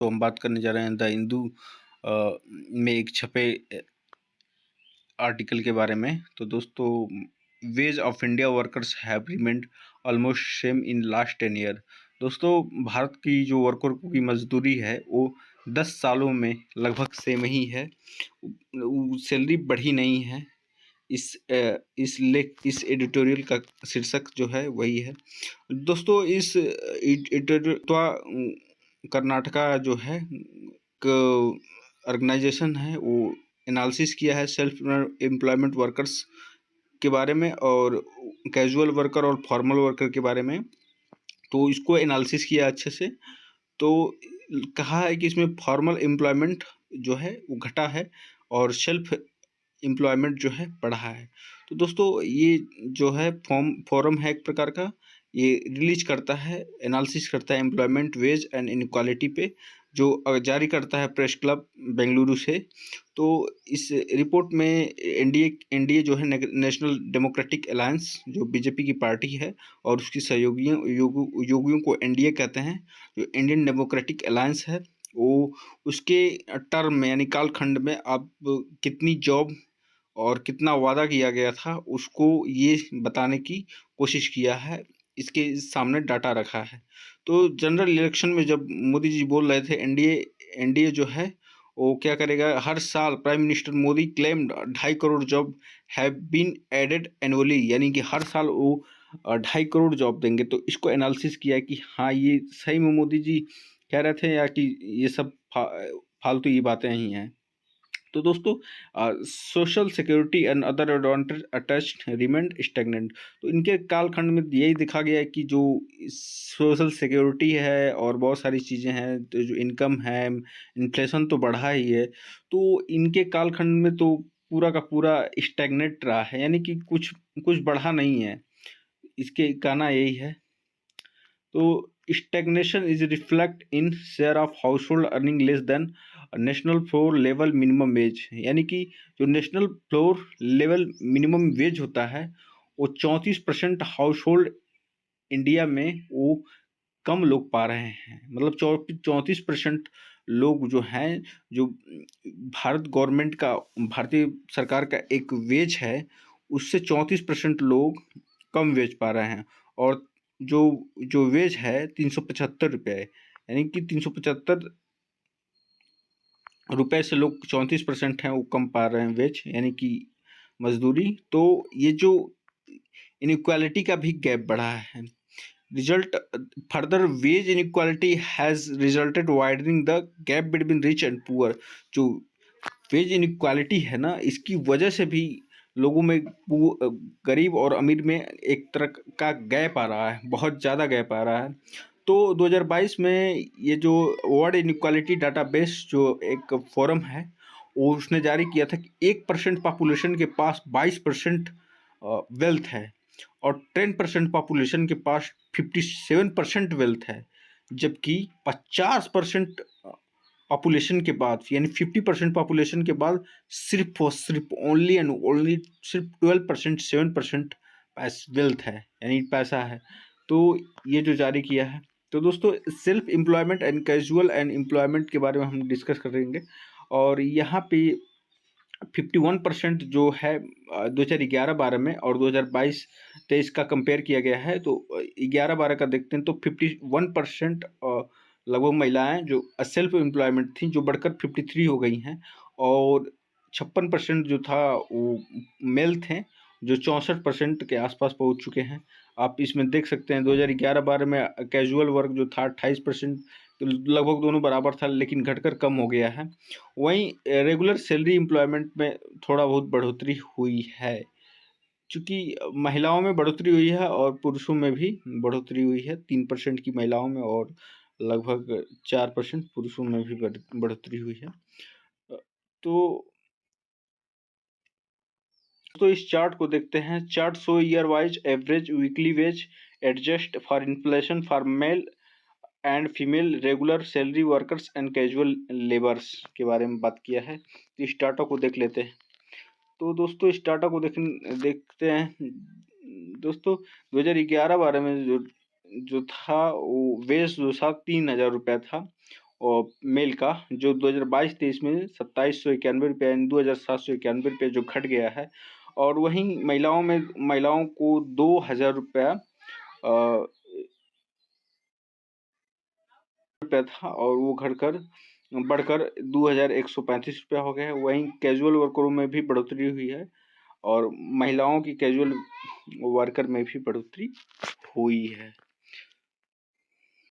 तो हम बात करने जा रहे हैं द हिंदू में एक छपे आर्टिकल के बारे में। तो दोस्तों, ways of India workers have remained almost same in last 10 year. दोस्तों, भारत की जो वर्कर की मजदूरी है वो 10 सालों में लगभग सेम ही है। सैलरी बढ़ी नहीं है। इस एडिटोरियल का शीर्षक जो है वही है। दोस्तों, इस कर्नाटका जो है ऑर्गेनाइजेशन है वो एनालिसिस किया है सेल्फ एम्प्लॉयमेंट वर्कर्स के बारे में और कैजुअल वर्कर और फॉर्मल वर्कर के बारे में। तो इसको एनालिसिस किया अच्छे से। तो कहा है कि इसमें फॉर्मल एम्प्लॉयमेंट जो है वो घटा है और सेल्फ एम्प्लॉयमेंट जो है बढ़ा है। तो दोस्तों, ये जो है फोरम है एक प्रकार का, ये रिलीज करता है, एनालिसिस करता है एम्प्लॉयमेंट, वेज एंड इनक्वालिटी पे, जो जारी करता है प्रेस क्लब बेंगलुरु से। तो इस रिपोर्ट में एनडीए जो है नेशनल डेमोक्रेटिक अलायंस, जो बीजेपी की पार्टी है और उसकी सहयोगियों को एनडीए कहते हैं, जो इंडियन डेमोक्रेटिक अलायंस है, वो उसके टर्म में यानी कालखंड में अब कितनी जॉब और कितना वादा किया गया था उसको ये बताने की कोशिश किया है। इसके सामने डाटा रखा है। तो जनरल इलेक्शन में जब मोदी जी बोल रहे थे एनडीए जो है वो क्या करेगा, हर साल prime minister Modi claimed 2.5 crore job have been added annually, यानी कि हर साल वो 2.5 करोड़ जॉब देंगे। तो इसको एनालिसिस किया कि हाँ, ये सही में मोदी जी कह रहे थे या कि ये सब फालतू ये बातें ही हैं। तो दोस्तों, social security and other advantage attached remained stagnant. तो इनके कालखंड में यही दिखा गया है कि जो सोशल सिक्योरिटी है और बहुत सारी चीज़ें हैं, तो जो इनकम है, इन्फ्लेशन तो बढ़ा ही है। तो इनके कालखंड में तो पूरा का पूरा स्टेगनेट रहा है, यानी कि कुछ कुछ बढ़ा नहीं है। इसके कहना यही है। तो stagnation is reflect in share of house hold earning less than national floor level minimum wage, यानी कि जो national floor level minimum wage होता है वो 34% हाउस होल्ड इंडिया में वो कम लोग पा रहे हैं। मतलब 34% लोग जो हैं, जो भारत गवर्नमेंट का, भारतीय सरकार का एक वेज है, उससे 34% लोग कम वेज पा रहे हैं। और जो जो वेज है 375 रुपये, यानी कि 375 रुपये से लोग 34% हैं वो कम पा रहे हैं वेज, यानी कि मजदूरी। तो ये जो इनइक्वालिटी का भी गैप बढ़ा है। Result further wage inequality has resulted widening the gap between rich and poor. जो वेज इनइक्वालिटी है ना, इसकी वजह से भी लोगों में गरीब और अमीर में एक तरह का गैप आ रहा है, बहुत ज़्यादा गैप आ रहा है। तो 2022 में ये जो वर्ल्ड इनइक्वालिटी डाटाबेस जो एक फोरम है, वो उसने जारी किया था कि 1% पॉपुलेशन के पास 22% वेल्थ है और 10% पॉपुलेशन के पास 57% वेल्थ है, जबकि 50% पॉपुलेशन के बाद, यानी 50% पॉपुलेशन के बाद सिर्फ और सिर्फ ओनली एंड ओनली सिर्फ 12%, 7% वेल्थ है, यानी पैसा है। तो ये जो जारी किया है। तो दोस्तों, self employment and casual and employment के बारे में हम डिस्कस करेंगे। और यहाँ पे 51% जो है 2011-12 में और 2022-23 का कंपेयर किया गया है। तो 11-12 का देखते हैं तो 51% लगभग महिलाएं जो सेल्फ एम्प्लॉयमेंट थी, जो बढ़कर 53 हो गई हैं। और 56% जो था वो मेल थे, जो 64% के आसपास पहुंच चुके हैं। आप इसमें देख सकते हैं 2011-12 में कैजुअल वर्क जो था 28%, तो लगभग दोनों बराबर था, लेकिन घटकर कम हो गया है। वहीं रेगुलर सैलरी एम्प्लॉयमेंट में थोड़ा बहुत बढ़ोतरी हुई है, चूँकि महिलाओं में बढ़ोतरी हुई है और पुरुषों में भी बढ़ोतरी हुई है। 3% की महिलाओं में और लगभग 4% पुरुषों में भी बढ़ोतरी हुई है। तो इस चार्ट को देखते हैं। Chart show year wise average weekly wage adjust for inflation for male and female regular salary workers and casual labours के बारे में बात किया है। तो इस डाटा को देख लेते हैं। तो दोस्तों, इस डाटा को देखते हैं। दोस्तों, 2011-12 में जो था वो वेज जो था 3,000 रुपया था और मेल का, जो 2022-23 में 2791 रुपये यानी 2791 रुपये जो घट गया है। और वहीं महिलाओं को 2000 रुपया था, और वो बढ़कर 2135 रुपया हो गया है। वहीं कैजुअल वर्करों में भी बढ़ोतरी हुई है, और महिलाओं की कैजुअल वर्कर में भी बढ़ोतरी हुई है।